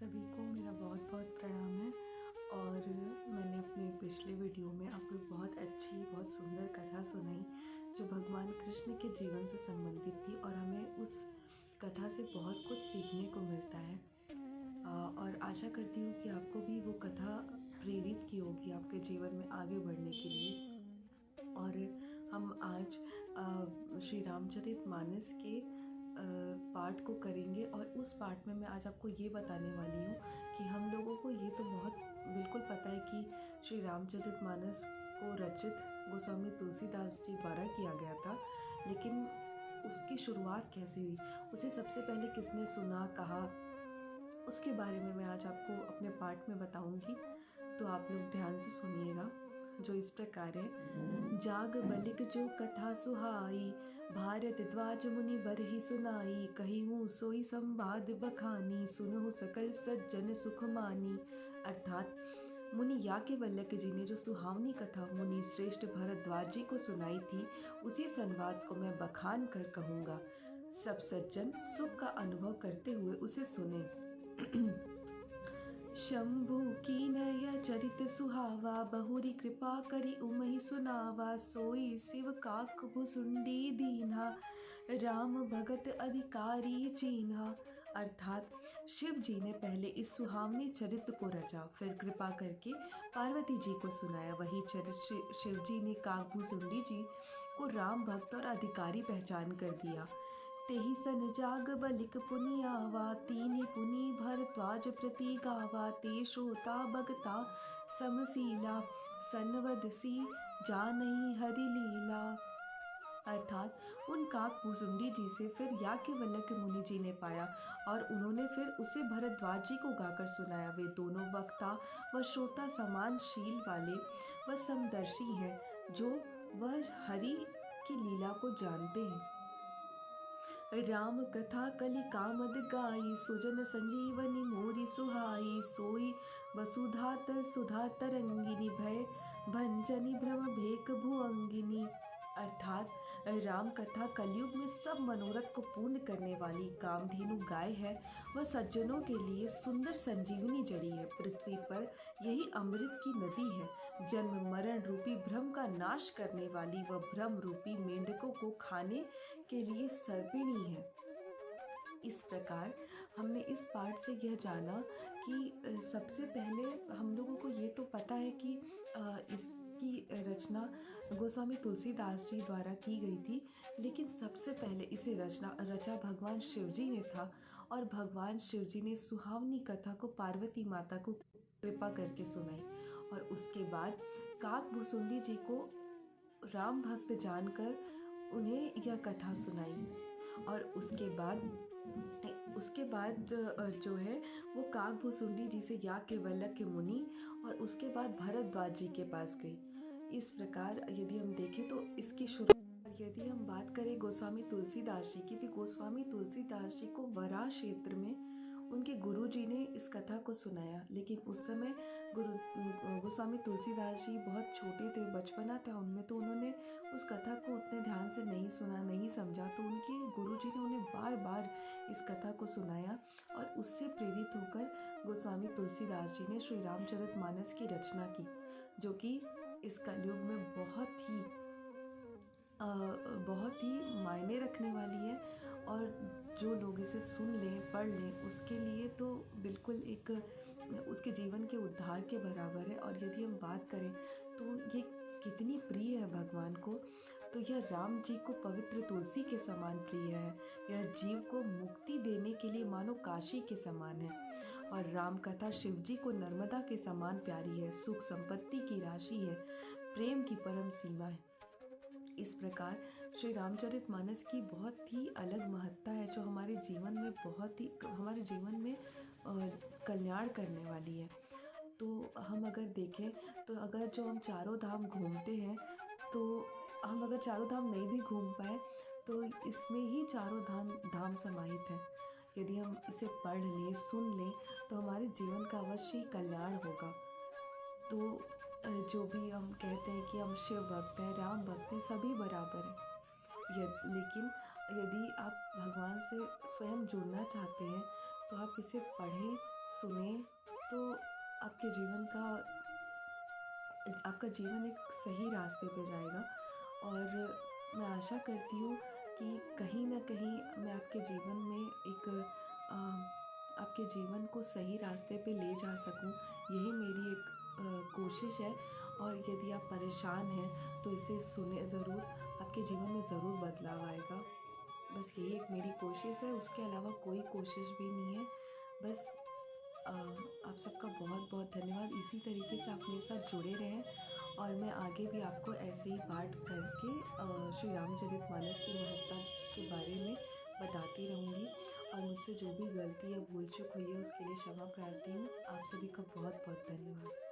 सभी को मेरा बहुत बहुत प्रणाम है। और मैंने अपने पिछले वीडियो में आपको बहुत अच्छी बहुत सुंदर कथा सुनाई जो भगवान कृष्ण के जीवन से संबंधित थी, और हमें उस कथा से बहुत कुछ सीखने को मिलता है। और आशा करती हूँ कि आपको भी वो कथा प्रेरित की होगी आपके जीवन में आगे बढ़ने के लिए। और हम आज श्री रामचरितमानस के पाठ को करेंगे, और उस पाठ में मैं आज आपको ये बताने वाली हूँ कि हम लोगों को ये तो बहुत बिल्कुल पता है कि श्री रामचरितमानस को रचित गोस्वामी तुलसीदास जी द्वारा किया गया था, लेकिन उसकी शुरुआत कैसे हुई, उसे सबसे पहले किसने सुना, कहा, उसके बारे में मैं आज आपको अपने पाठ में बताऊंगी। तो आप लोग ध्यान से सुनिएगा, जो इस प्रकार है। जाग बलिक जो कथा सुहाई, भारत द्वाज मुनि बरहि सुनाई, कहिहूँ सोई संवाद बखानी, सुनहु सकल सज्जन सुख मानी। अर्थात मुनि याज्ञवल्क्य जी ने जो सुहावनी कथा मुनि श्रेष्ठ भरद्वाज जी को सुनाई थी, उसी संवाद को मैं बखान कर कहूँगा। सब सज्जन सुख का अनुभव करते हुए उसे सुने। शंभु कीनय चरित सुहावा, बहुरी कृपा करी उमहि सुनावा, सोई शिव काक भुसुंडी दीन्हा, राम भगत अधिकारी चीन्हा। अर्थात शिव जी ने पहले इस सुहावनी चरित्र को रचा, फिर कृपा करके पार्वती जी को सुनाया। वही चरित्र शिव जी ने काकभूसुंडी जी को राम भक्त और अधिकारी पहचान कर दिया। तेहि सन जाग बलिक पुनि आवा, तीनि पुनि भरद्वाज प्रति गावा, ते श्रोता भगता समशीला, सनवदसी जानहि हरि लीला। अर्थात उन काकभूसुंडी जी से फिर याज्ञवल्क्य मुनि जी ने पाया, और उन्होंने फिर उसे भरद्वाज जी को गाकर सुनाया। वे दोनों वक्ता व श्रोता समान शील वाले व समदर्शी हैं, जो वह हरि की लीला को जानते हैं। राम कथा कलि कामद गाई, सुजन संजीवनी मोरी सुहाई, सोई वसुधात सुधा तरंगिनी, भय भंजनी भ्रम भेक भुअंगिनी। अर्थात राम कथा कलयुग में सब मनोरथ को पूर्ण करने वाली कामधेनु गाय है। वह सज्जनों के लिए सुंदर संजीवनी जड़ी है। पृथ्वी पर यही अमृत की नदी है। जन्म मरण रूपी भ्रम का नाश करने वाली वह भ्रम रूपी मेंढकों को खाने के लिए सर्पिणी है। इस प्रकार हमने इस पाठ से यह जाना कि सबसे पहले हम लोगों को ये तो पता है कि इसकी रचना गोस्वामी तुलसीदास जी द्वारा की गई थी, लेकिन सबसे पहले इसे रचा भगवान शिव जी ने था, और भगवान शिव जी ने सुहावनी कथा को पार्वती माता को कृपा करके सुनाई, और उसके बाद काकभूसुंडी जी को राम भक्त जानकर उन्हें यह कथा सुनाई। और उसके बाद जो है वो काकभूसुंडी जी से याज्ञवल्क्य मुनि और उसके बाद भरद्वाज जी के पास गई। इस प्रकार यदि हम देखें तो इसकी शुरुआत, यदि हम बात करें गोस्वामी तुलसीदास जी की, तो गोस्वामी तुलसीदास जी को वराह क्षेत्र में उनके गुरु जी ने इस कथा को सुनाया, लेकिन उस समय गोस्वामी तुलसीदास जी बहुत छोटे थे, बचपना था उनमें, तो उन्होंने उस कथा को उतने ध्यान से नहीं सुना, नहीं समझा। तो उनके गुरु जी ने उन्हें बार बार इस कथा को सुनाया, और उससे प्रेरित होकर गोस्वामी तुलसीदास जी ने श्री रामचरितमानस की रचना की, जो कि इस कलयुग में बहुत ही मायने रखने वाली है। और जो लोग इसे सुन लें, पढ़ लें, उसके लिए तो बिल्कुल एक उसके जीवन के उद्धार के बराबर है। और यदि हम बात करें तो ये कितनी प्रिय है भगवान को, तो यह राम जी को पवित्र तुलसी के समान प्रिय है। यह जीव को मुक्ति देने के लिए मानो काशी के समान है। और राम कथा शिव जी को नर्मदा के समान प्यारी है, सुख संपत्ति की राशि है, प्रेम की परम सीमा है। इस प्रकार श्री रामचरितमानस की बहुत ही अलग महत्ता है, जो हमारे जीवन में कल्याण करने वाली है। तो हम अगर देखें तो अगर जो हम चारों धाम घूमते हैं, तो हम अगर चारों धाम नहीं भी घूम पाए तो इसमें ही चारों धाम समाहित है। यदि हम इसे पढ़ लें, सुन लें, तो हमारे जीवन का अवश्य ही कल्याण होगा। तो जो भी हम कहते हैं कि हम शिव भक्त हैं, राम भक्त हैं, सभी बराबर हैं। लेकिन यदि आप भगवान से स्वयं जुड़ना चाहते हैं तो आप इसे पढ़ें, सुने तो आपका जीवन एक सही रास्ते पे जाएगा। और मैं आशा करती हूँ कि कहीं न कहीं मैं आपके जीवन में आपके जीवन को सही रास्ते पे ले जा सकूँ, यही मेरी एक कोशिश है। और यदि आप परेशान हैं तो इसे सुनें ज़रूर, आपके जीवन में ज़रूर बदलाव आएगा। बस यही एक मेरी कोशिश है, उसके अलावा कोई कोशिश भी नहीं है। बस आप सबका बहुत-बहुत धन्यवाद। इसी तरीके से आप मेरे साथ जुड़े रहें और मैं आगे भी आपको ऐसे ही पाठ करके श्री रामचरितमानस की महत्ता के बारे में बताती रहूँगी। और मुझसे जो भी गलती या भूल-चूक हुई है उसके लिए क्षमा प्रार्थी हूँ। आप सभी का बहुत-बहुत धन्यवाद।